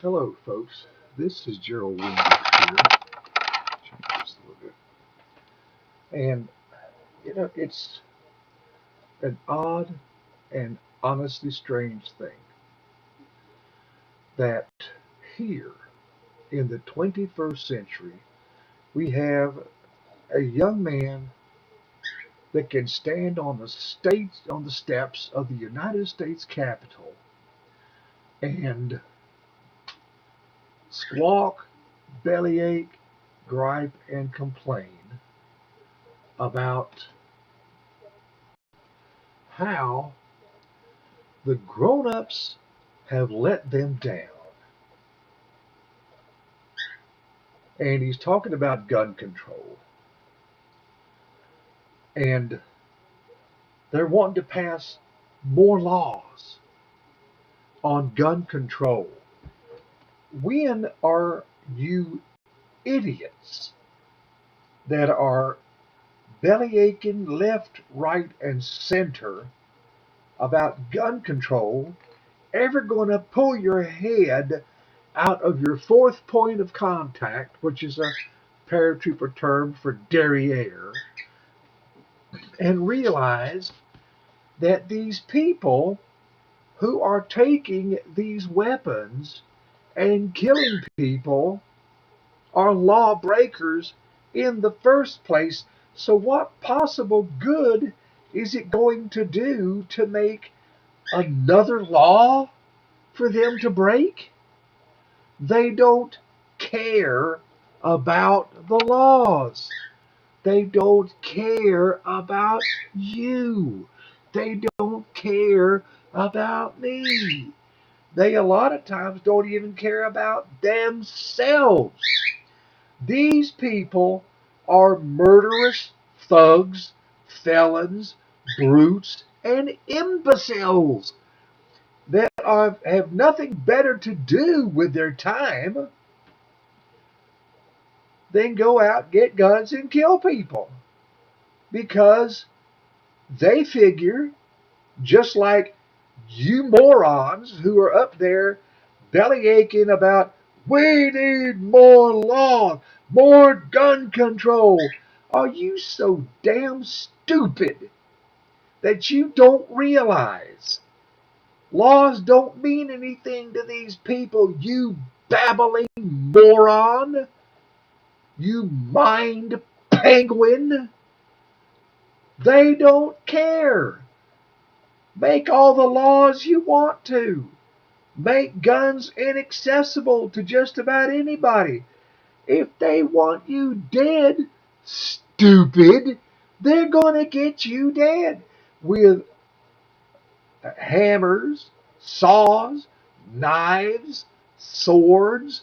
Hello, folks. This is Gerald Williams here. Change this a little bit. And, it's an odd and honestly strange thing that here in the 21st century, we have a young man that can stand on the steps of the United States Capitol and squawk, bellyache, gripe, and complain about how the grown-ups have let them down. And he's talking about gun control. And they're wanting to pass more laws on gun control. When are you idiots that are bellyaching left, right, and center about gun control ever going to pull your head out of your fourth point of contact, which is a paratrooper term for derriere, and realize that these people who are taking these weapons and killing people are lawbreakers in the first place? So, what possible good is it going to do to make another law for them to break? They don't care about the laws. They don't care about you. They don't care about me. They a lot of times don't even care about themselves. These people are murderous thugs, felons, brutes, and imbeciles that have nothing better to do with their time than go out, get guns, and kill people. Because they figure, just like you morons who are up there belly aching about, we need more law, more gun control. Are you so damn stupid that you don't realize laws don't mean anything to these people, you babbling moron? You mind penguin? They don't care. Make all the laws you want to. Make guns inaccessible to just about anybody. If they want you dead, stupid, they're going to get you dead with hammers, saws, knives, swords,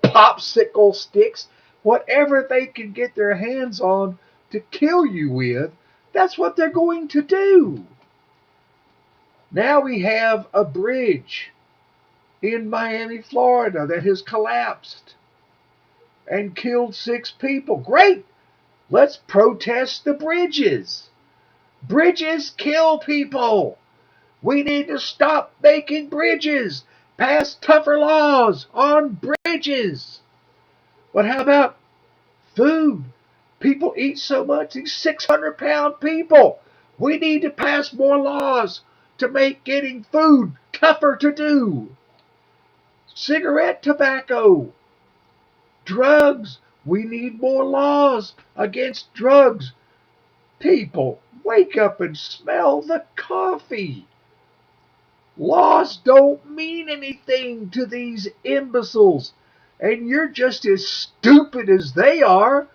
popsicle sticks, whatever they can get their hands on to kill you with. That's what they're going to do. Now we have a bridge in Miami, Florida that has collapsed and killed 6 people. Great! Let's protest the bridges. Bridges kill people. We need to stop making bridges. Pass tougher laws on bridges. But how about food? People eat so much, these 600-pound people. We need to pass more laws to make getting food tougher to do. Cigarette tobacco, drugs. We need more laws against drugs. People, wake up and smell the coffee. Laws don't mean anything to these imbeciles. And you're just as stupid as they are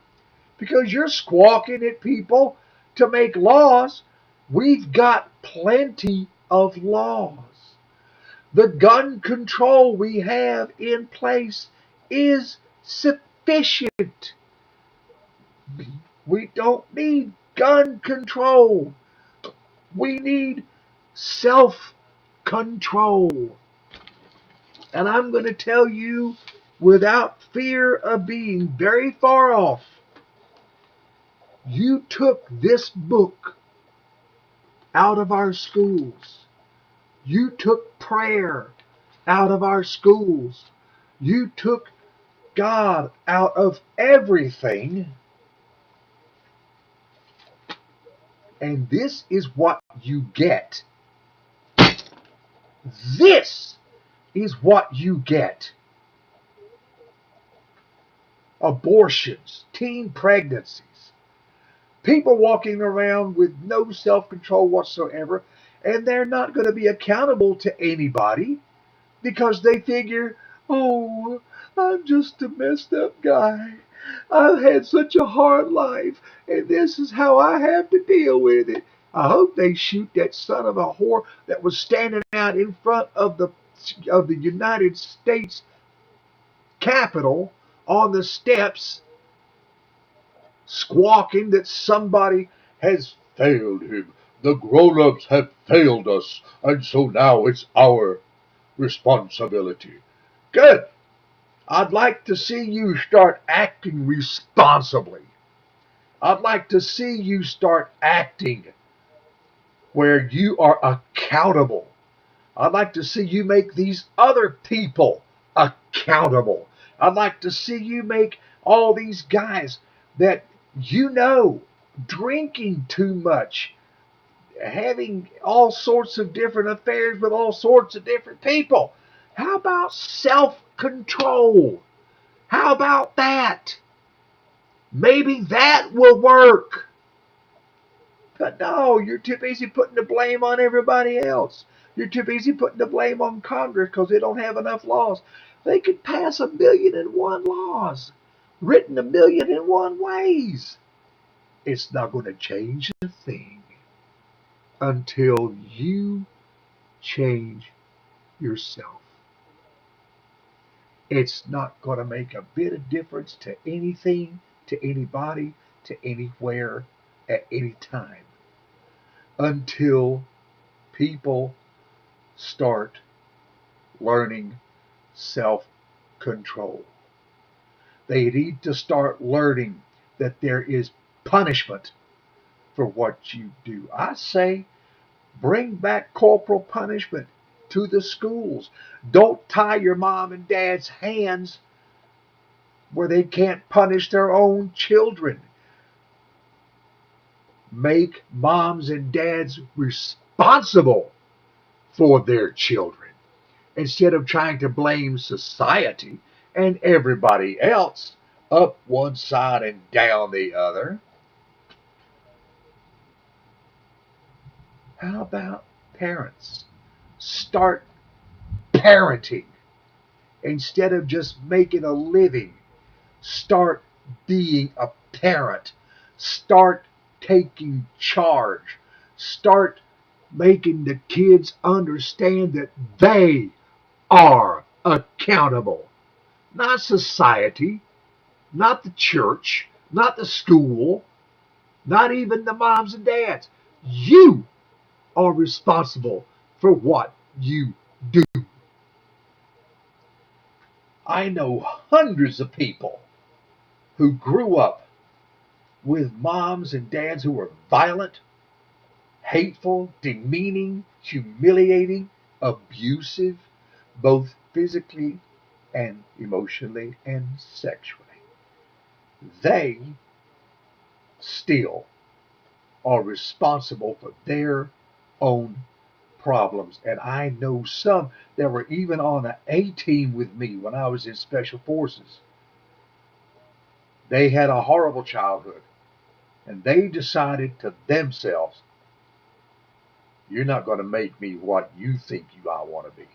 because you're squawking at people to make laws. We've got plenty of laws. The gun control we have in place is sufficient. We don't need gun control. We need self control. And I'm going to tell you without fear of being very far off, you took this book out of our schools. You took prayer out of our schools. You took God out of everything, and this is what you get. This is what you get. Abortions, teen pregnancies, people walking around with no self control whatsoever, and they're not going to be accountable to anybody because they figure, oh, I'm just a messed up guy. I've had such a hard life, and this is how I have to deal with it. I hope they shoot that son of a whore that was standing out in front of the United States Capitol on the steps, squawking that somebody has failed him. The grown-ups have failed us, and so now it's our responsibility. Good. I'd like to see you start acting responsibly. I'd like to see you start acting where you are accountable. I'd like to see you make these other people accountable. I'd like to see you make all these guys that you know drinking too much, having all sorts of different affairs with all sorts of different people. How about self control? How about that? Maybe that will work. But no, you're too busy putting the blame on everybody else. You're too busy putting the blame on Congress because they don't have enough laws. They could pass 1,000,001 laws, written 1,000,001 ways. It's not going to change a thing until you change yourself. It's not going to make a bit of difference to anything, to anybody, to anywhere, at any time until people start learning self control. They need to start learning that there is punishment for what you do. I say bring back corporal punishment to the schools. Don't tie your mom and dad's hands where they can't punish their own children. Make moms and dads responsible for their children instead of trying to blame society and everybody else up one side and down the other. How about parents? Start parenting instead of just making a living. Start being a parent. Start taking charge. Start making the kids understand that they are accountable. Not society, not the church, not the school, not even the moms and dads. You are responsible for what you do. I know hundreds of people who grew up with moms and dads who were violent, hateful, demeaning, humiliating, abusive, both physically and emotionally and sexually. They still are responsible for their own problems. And I know some that were even on an A team with me when I was in Special Forces. They had a horrible childhood. And they decided to themselves, you're not going to make me what you think I want to be.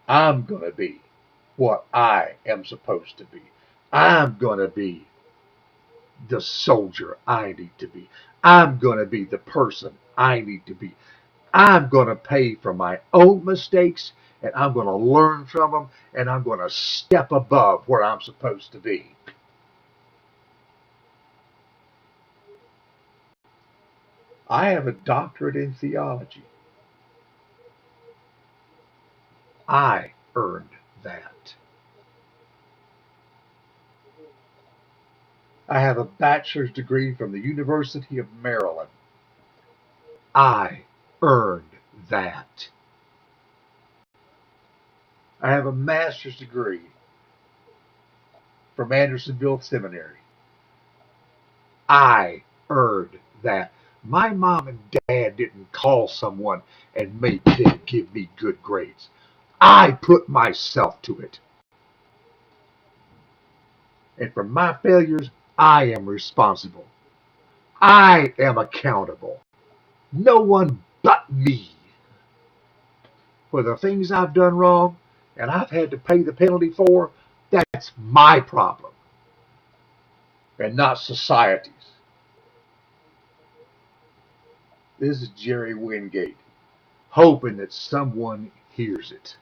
I'm going to be what I am supposed to be. I'm going to be the soldier I need to be. I'm going to be the person I need to be. I'm going to pay for my own mistakes and I'm going to learn from them and I'm going to step above where I'm supposed to be. I have a doctorate in theology. I earned that. I have a bachelor's degree from the University of Maryland. I earned that. I have a master's degree from Andersonville Seminary. I earned that. My mom and dad didn't call someone and make them give me good grades. I put myself to it. And for my failures, I am responsible. I am accountable. No one but me. For the things I've done wrong and I've had to pay the penalty for, that's my problem and not society's. This is Jerry Wingate, hoping that someone hears it.